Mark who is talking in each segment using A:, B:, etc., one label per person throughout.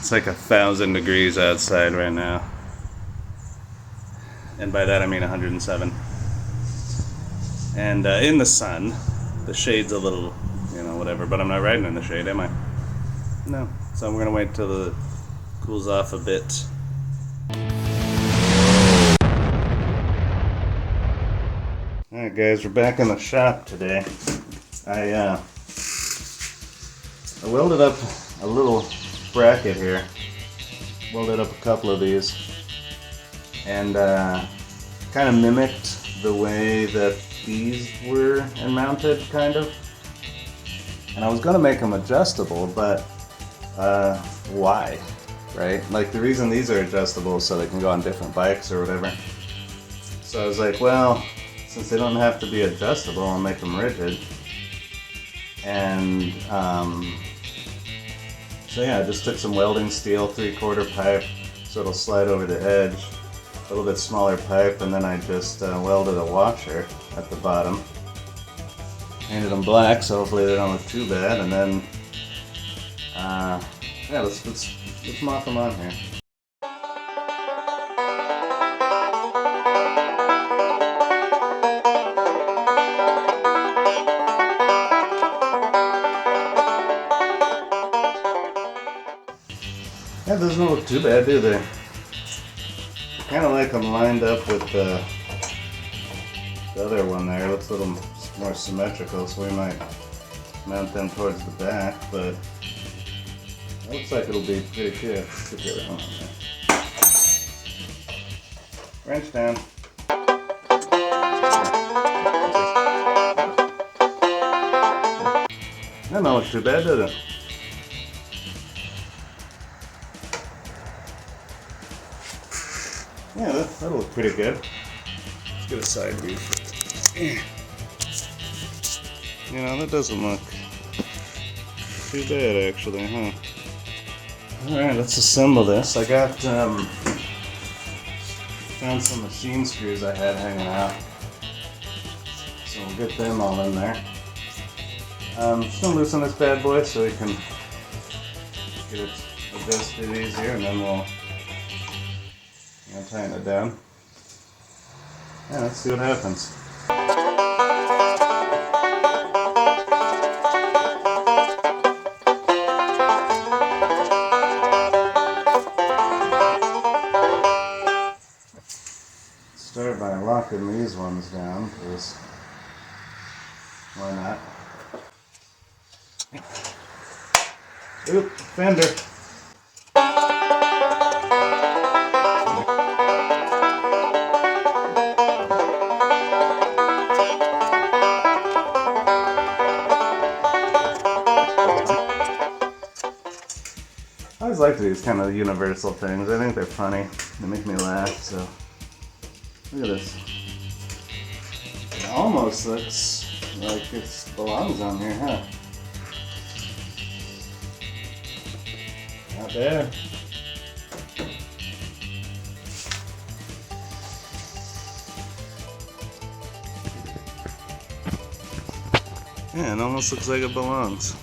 A: It's like 1,000 degrees outside right now. And by that I mean 107. And in the sun, the shade's a little, whatever, but I'm not riding in the shade, am I? No. So we're gonna wait till it cools off a bit. Alright guys, we're back in the shop today. I welded up a little bracket here. Welded up a couple of these. And kind of mimicked the way that these were mounted, kind of. And I was going to make them adjustable, but why? Right? Like, the reason these are adjustable is so they can go on different bikes or whatever. So I was like, well, since they don't have to be adjustable, I'll make them rigid. And so yeah, I just took some welding steel, 3/4 pipe, so it'll slide over the edge. A little bit smaller pipe, and then I just welded a washer at the bottom. Painted them black, so hopefully they don't look too bad. And then, yeah, let's mop them on here. Yeah, doesn't look too bad, do they? Kind of like them lined up with the other one there. It looks a little more symmetrical, so we might mount them towards the back, but it looks like it'll be pretty good. Put the other one on there. Wrench down. That don't look too bad, does it? Yeah, that'll look pretty good. Let's get a side view. That doesn't look too bad, actually, huh? Alright, let's assemble this. I got, found some machine screws I had hanging out. So we'll get them all in there. Just gonna loosen this bad boy so we can get it adjusted easier, and then we'll tighten it down. Yeah, let's see what happens. Start by locking these ones down, because why not? Oop, fender. I always like these kind of universal things. I think they're funny. They make me laugh, so look at this. It almost looks like it belongs on here, huh? Not bad. Yeah, it almost looks like it belongs.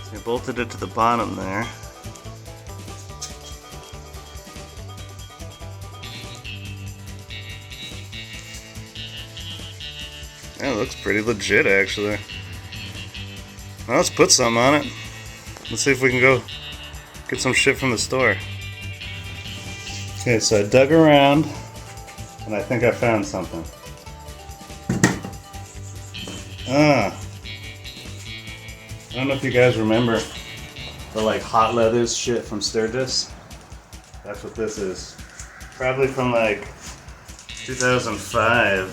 A: So I bolted it to the bottom there. Yeah, it looks pretty legit, actually. Well, let's put some on it. Let's see if we can go get some shit from the store. Okay, so I dug around, and I think I found something. I don't know if you guys remember the hot leathers shit from Sturgis. That's what this is. Probably from 2005.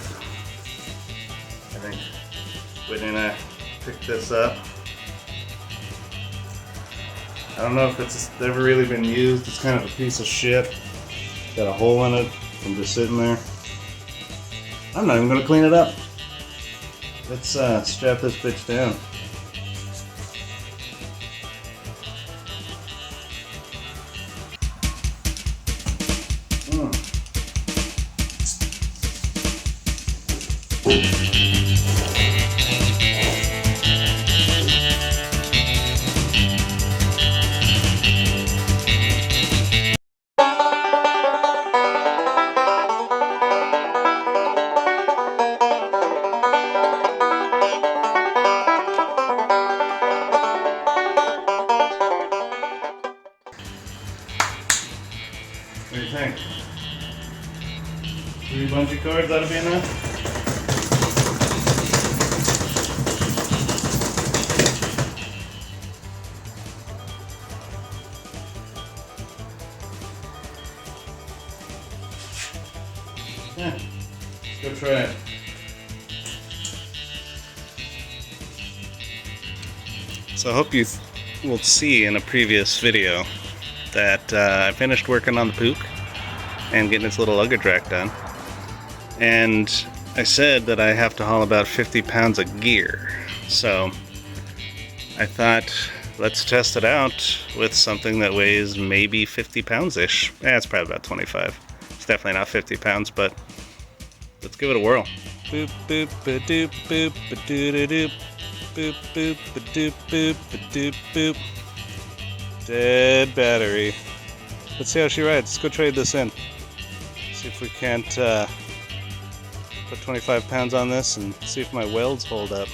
A: I think Whitney and I picked this up. I don't know if it's ever really been used. It's kind of a piece of shit. Got a hole in it from just sitting there. I'm not even gonna clean it up. Let's strap this bitch down. What do you think? 3 bungee cords ought to be enough? Yeah, let's go try it. So I hope you will see in a previous video that I finished working on the Puch and getting its little luggage rack done. And I said that I have to haul about 50 pounds of gear. So I thought, let's test it out with something that weighs maybe 50 pounds-ish. It's probably about 25. It's definitely not 50 pounds, but let's give it a whirl. Boop, boop, ba-doop, boop, ba-doo-da-doop. Boop, boop, ba-doop, boop, ba-doop, boop. Dead battery. Let's see how she rides. Let's go trade this in. See if we can't put 25 pounds on this and see if my welds hold up.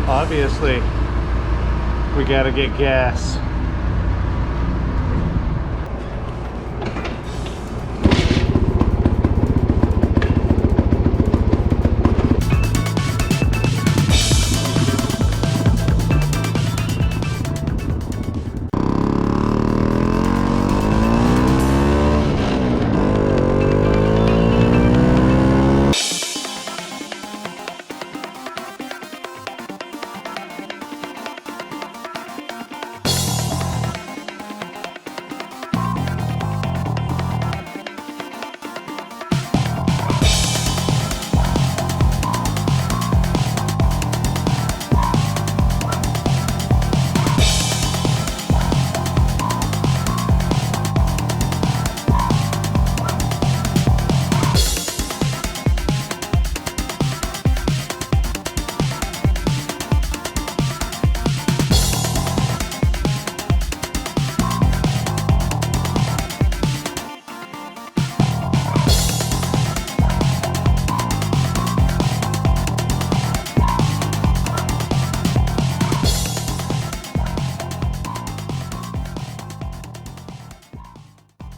A: Obviously, we gotta get gas.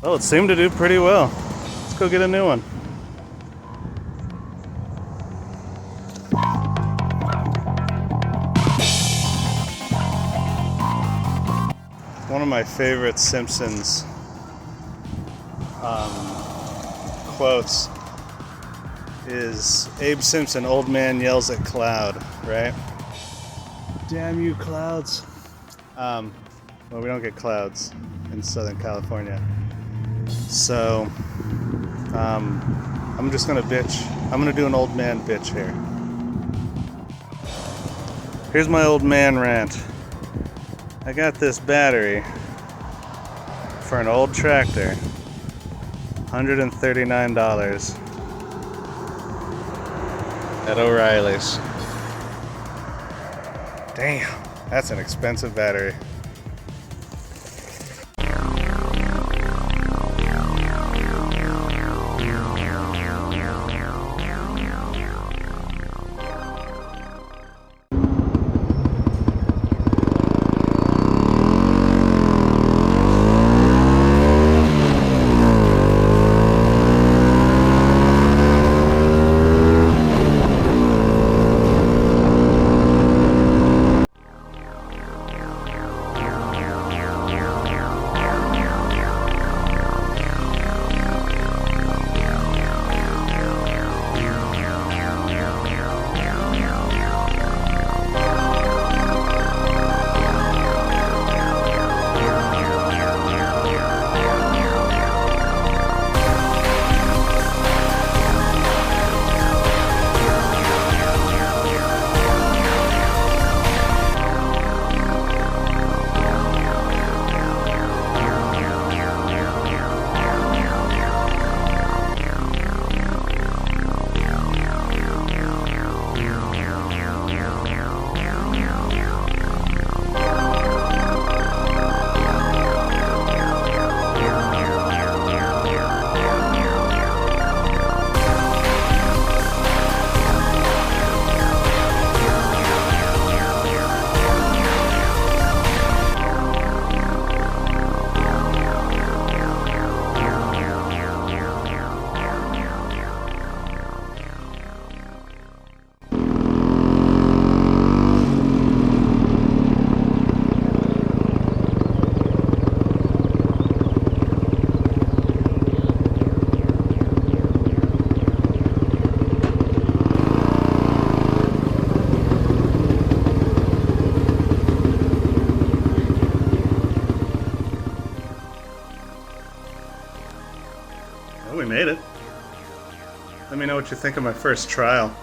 A: Well, it seemed to do pretty well. Let's go get a new one. One of my favorite Simpsons quotes is Abe Simpson, old man yells at cloud, right? Damn you clouds. Well, we don't get clouds in Southern California. So, I'm just gonna bitch. I'm gonna do an old man bitch here. Here's my old man rant. I got this battery for an old tractor, $139 at O'Reilly's. Damn, that's an expensive battery. Well, we made it. Let me know what you think of my first trial.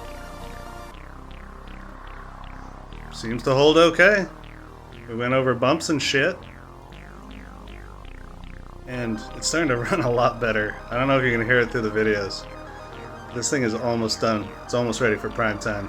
A: Seems to hold okay. We went over bumps and shit. And it's starting to run a lot better. I don't know if you can hear it through the videos. This thing is almost done. It's almost ready for prime time.